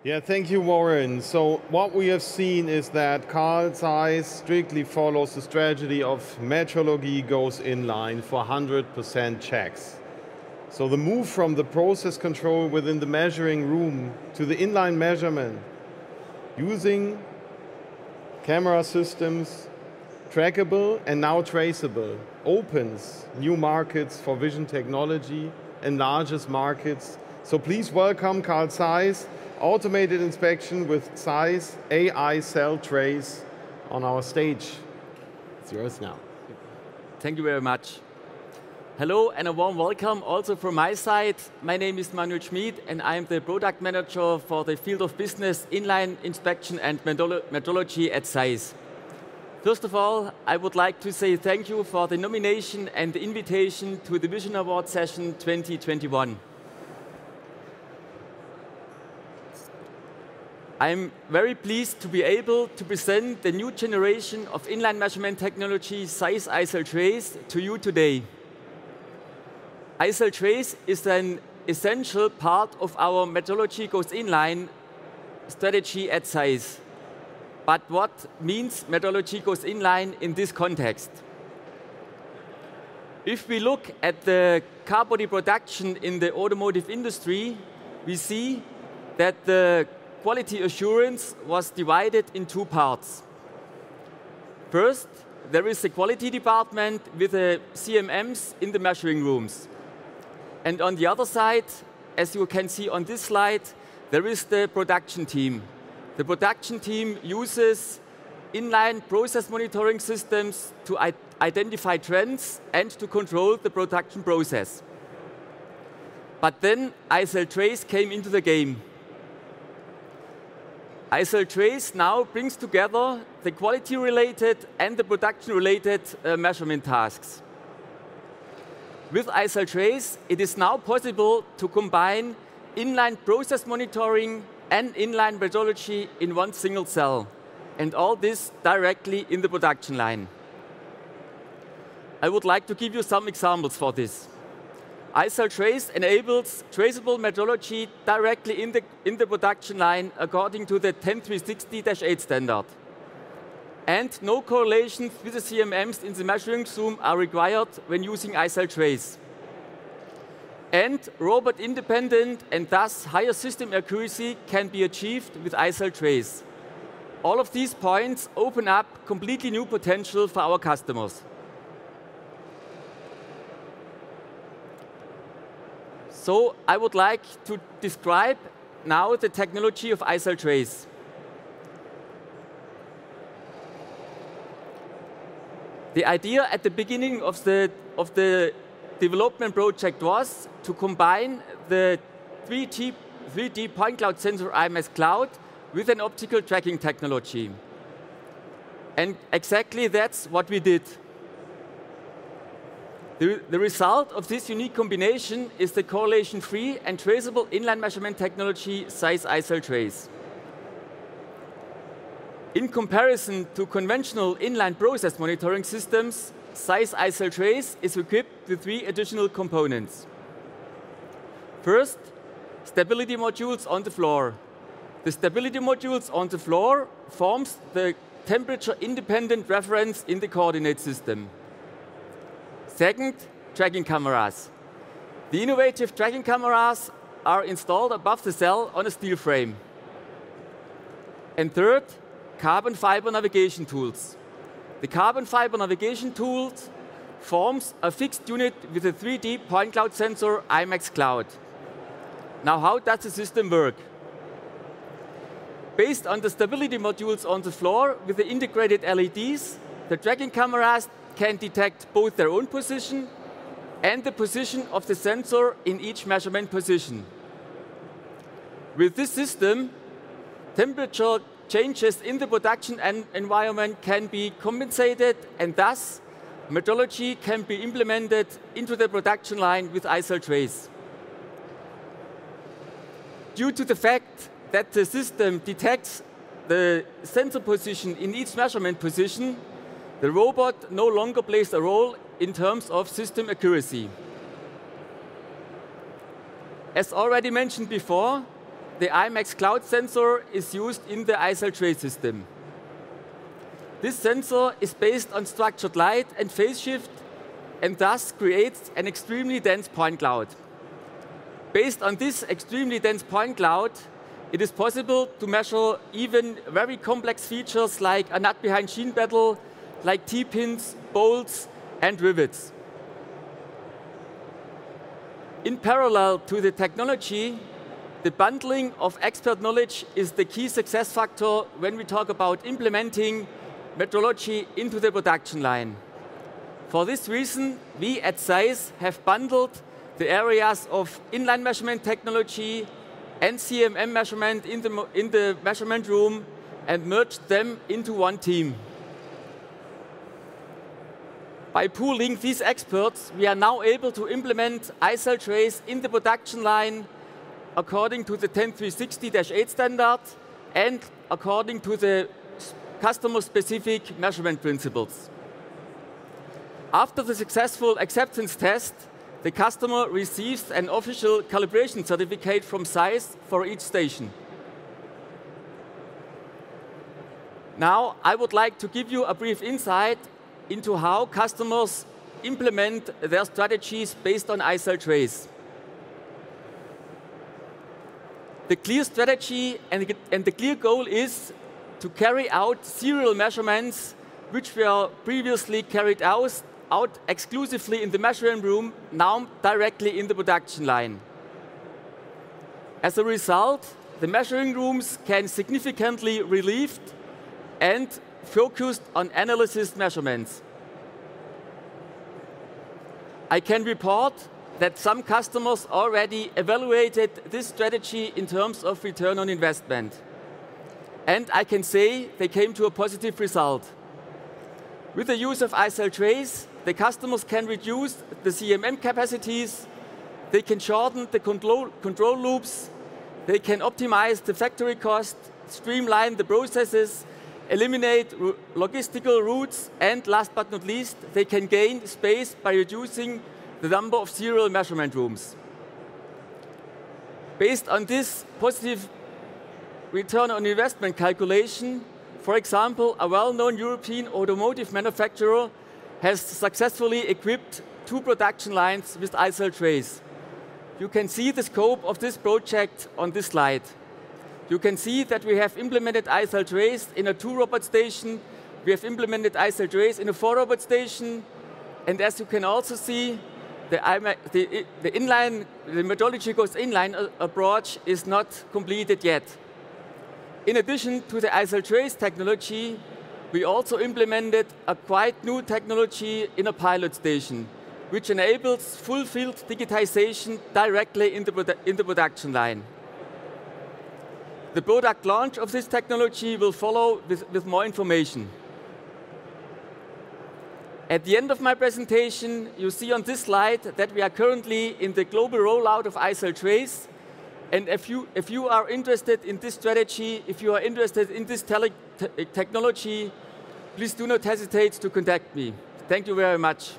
Yeah, thank you, Warren. So what we have seen is that Carl Zeiss strictly follows the strategy of metrology goes inline for 100% checks. So the move from the process control within the measuring room to the inline measurement using camera systems, trackable and now traceable, opens new markets for vision technology, enlarges markets. So please welcome Carl Zeiss Automated Inspection with Zeiss AI Cell Trace on our stage. It's yours now. Thank you very much. Hello and a warm welcome also from my side. My name is Manuel Schmid and I'm the product manager for the field of business, inline inspection and metrology at Zeiss. First of all, I would like to say thank you for the nomination and the invitation to the Vision Award session 2021. I'm very pleased to be able to present the new generation of inline measurement technology, Zeiss iCell Trace, to you today. iCell Trace is an essential part of our metrology goes inline strategy at Zeiss. But what means metrology goes inline in this context? If we look at the car body production in the automotive industry, we see that the quality assurance was divided in two parts. First, there is the quality department with the CMMs in the measuring rooms. And on the other side, as you can see on this slide, there is the production team. The production team uses inline process monitoring systems to identify trends and to control the production process. But then iCell Trace came into the game. iCell Trace now brings together the quality-related and the production-related measurement tasks. With iCell Trace, it is now possible to combine inline process monitoring and inline metrology in one single cell, and all this directly in the production line. I would like to give you some examples for this. iCell Trace enables traceable metrology directly in the production line according to the 10360-8 standard. And no correlations with the CMMs in the measuring room are required when using iCell Trace. And robot-independent and thus higher system accuracy can be achieved with iCell Trace. All of these points open up completely new potential for our customers. So I would like to describe now the technology of iCell Trace. The idea at the beginning of the development project was to combine the 3D point cloud sensor IMS cloud with an optical tracking technology. And exactly that's what we did. The result of this unique combination is the correlation-free and traceable inline measurement technology Zeiss iCell Trace. In comparison to conventional inline process monitoring systems, Zeiss iCell Trace is equipped with three additional components. First, stability modules on the floor. The stability modules on the floor forms the temperature-independent reference in the coordinate system. Second, tracking cameras. The innovative tracking cameras are installed above the cell on a steel frame. And third, carbon fiber navigation tools. The carbon fiber navigation tools forms a fixed unit with a 3D point cloud sensor IMAX cloud. Now, how does the system work? Based on the stability modules on the floor with the integrated LEDs, the tracking cameras can detect both their own position and the position of the sensor in each measurement position. With this system, temperature changes in the production environment can be compensated, and thus metrology can be implemented into the production line with iCell Trace. Due to the fact that the system detects the sensor position in each measurement position, the robot no longer plays a role in terms of system accuracy. As already mentioned before, the IMAX cloud sensor is used in the ISL tray system. This sensor is based on structured light and phase shift, and thus creates an extremely dense point cloud. Based on this extremely dense point cloud, it is possible to measure even very complex features like a nut behind sheen bevel, like T-pins, bolts, and rivets. In parallel to the technology, the bundling of expert knowledge is the key success factor when we talk about implementing metrology into the production line. For this reason, we at Zeiss have bundled the areas of inline measurement technology and CMM measurement in the measurement room and merged them into one team. By pooling these experts, we are now able to implement ISL trays in the production line according to the 10360-8 standard and according to the customer-specific measurement principles. After the successful acceptance test, the customer receives an official calibration certificate from Zeiss for each station. Now, I would like to give you a brief insight into how customers implement their strategies based on ISL trays. The clear strategy and the clear goal is to carry out serial measurements which were previously carried out exclusively in the measuring room, now directly in the production line. As a result, the measuring rooms can significantly relieved and focused on analysis measurements. I can report that some customers already evaluated this strategy in terms of return on investment. And I can say they came to a positive result. With the use of ISL trays, the customers can reduce the CMM capacities, they can shorten the control loops, they can optimize the factory cost, streamline the processes, eliminate logistical routes, and last but not least, they can gain space by reducing the number of serial measurement rooms. Based on this positive return on investment calculation, for example, a well-known European automotive manufacturer has successfully equipped 2 production lines with ISL trays. You can see the scope of this project on this slide. You can see that we have implemented ISL trays in a 2-robot station, we have implemented ISL trays in a 4-robot station, and as you can also see, the metrology goes inline approach is not completed yet. In addition to the ISL trays technology, we also implemented a quite new technology in a pilot station, which enables full field digitization directly in the production line. The product launch of this technology will follow with more information. At the end of my presentation, you see on this slide that we are currently in the global rollout of ISL trays. And if you are interested in this strategy, if you are interested in this technology, please do not hesitate to contact me. Thank you very much.